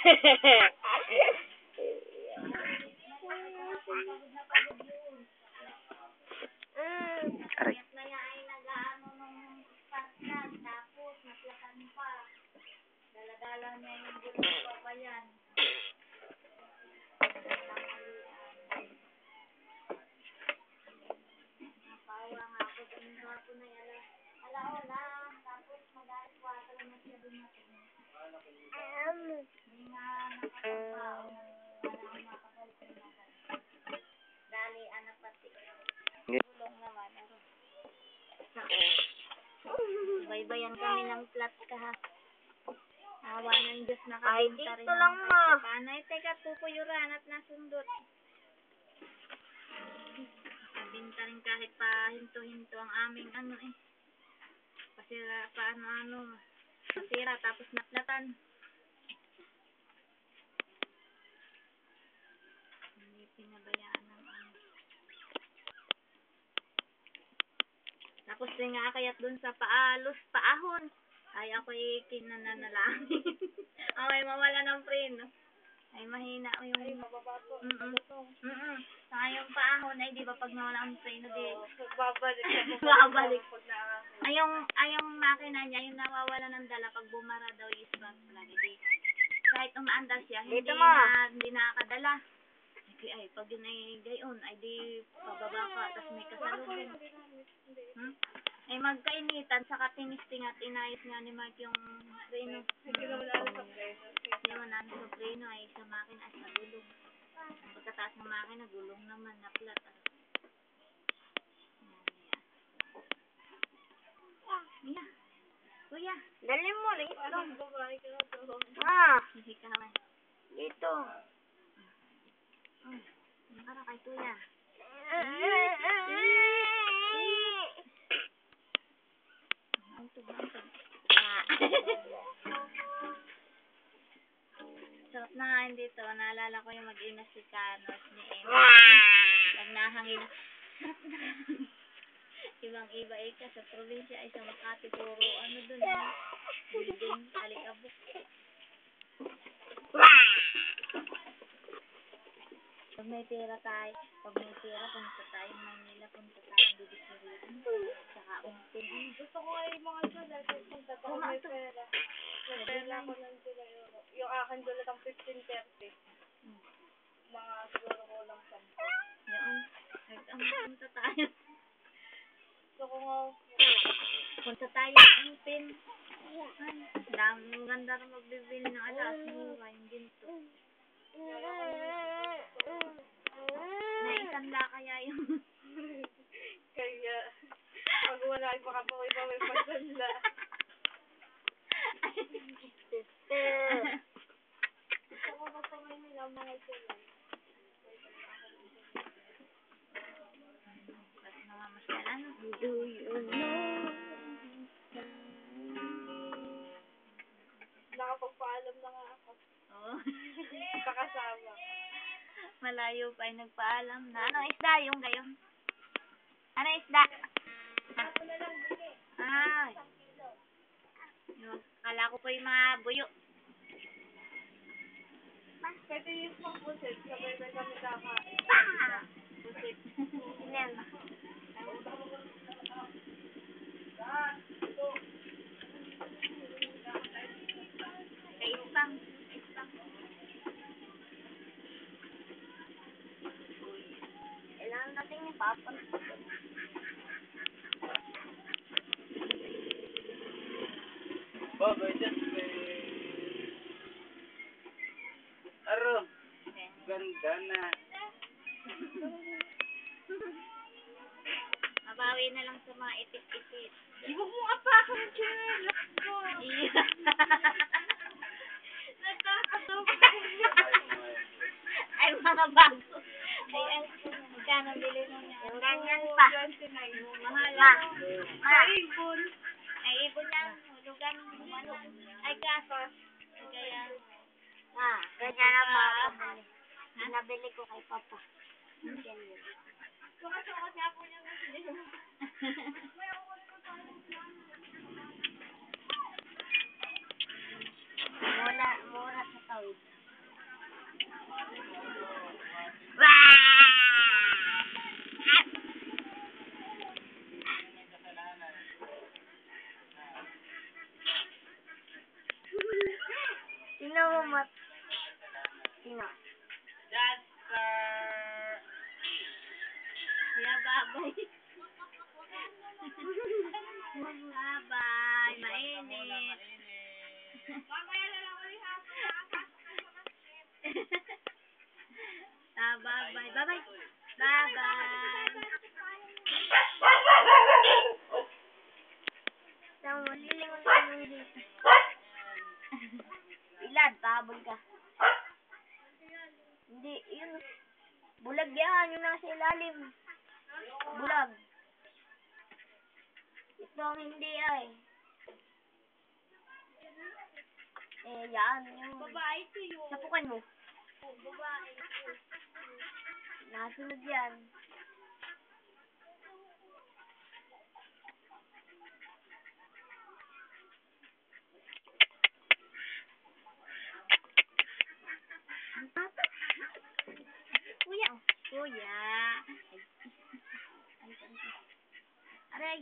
Aray. Dala-dala niya yung gulong pa pa yan. Napawa nga ako dun sa ako na yan. Alaola, tapos mag-alas 4 na siya dumating. Hindi nga nakapagpao. Wala akong makabalik na dali, anak pati. Gulong naman. Baybayan kami ng plat ka ha. Awa ng Diyos na Ay, kabinta rin dito lang, ma. Panay, teka, pupuyuran at nasundot. Kabinta rin kahit pa hinto-hinto ang aming ano eh. Pasira pa ano, pasira tapos naplatan. Hindi pinabayaan ng ano. Tapos din nga kayat dun sa paahon. Ay, ako'y kinananalangin. Ay, mawala ng preno. Ay, mahina yung... Ay, mababato. Saka yung paahon, ay, di ba, pag nawala ang preno, di... Babalik. Ay, yung makina niya, yung nawawala ng dala, pag bumara daw, isbang lagi, di. Kahit umaandar siya, hindi nakakadala. Ay, pag yun ay gayon, ay, di, pababa ka, tapos may kasalubong. Ay magkainitan sa katinisting at inayos nga ni Mark yung preno. Hindi naman sa preno ay sa makina ay sa gulong. Pagkataas ng makina, gulong naman, naplat. Mia, kuya. Dali mo, rito. Hindi ka naman. Dito. Para kay kuya. Sarap na nga yun dito. Naalala ko yung mag-ina si Canos ni Emma. Pag nahangin na. Ibang-iba ka sa probinsya ay sa Makati. Puro ano dun eh. Building, alikabok. Pag may pera tayo, punta tayo Manila, punta tayo Bibisiritan. Saka Ungpin. Gusto ko ay mga dula dahil punta tayo may pera. May pera ko ng dula yung akin dula ng 15-30. Mga siguro ko lang 10. Yun. Punta tayo. Gusto ko nga. Punta tayo Ungpin. Ay, daming ganda rin magbibili ng alas. Mura yung ginto. Naisanda kaya yung kaya pag wala ay makabawi pa may pasanda. Ako ba pa may nila mga sila? Ba't namamasyalan? Do you know? Nakapagpaalam na nga ako. Oo. Pakasama. Malayo pa ay nagpaalam na. Ano isda yung gayon? Ano isda? Ay. Kala ko po yung mga buyo. Pwede yung pang pusit. Sabay na kami kakain. Pusit. Sinem. Kay Ispang. Kailangan natin ipapan. Bagay dyan, Aro, ganda na. Mabawi na lang sa mga itik-itik. Ibo mo apakan ng chinelas ko. Ay, mga bago. Ay, magkano bili nun yan? Yung ganyan pa. Mahal. Ma. Ibon. Ay, ibon yan. Hulugan. Ay, gasos. Kaya, Ganyan ang mga nabili ko kay Papa. Ganyan. sukat-sukat nga po niya. Mura sa tawid. Bye-bye. Bye-bye. Mainit. Bye-bye. Bye-bye. Bye-bye. Nang malilingon namin dito. Ilad, tabol ka. Hindi, yun. Bulag yan, yung nasa ilalim. Bulag. Ito ang hindi ay. Yan, yung... Babae to yun. Sapukan mo. Babae. Nasunod yan. Kuya. Kuya. Aray.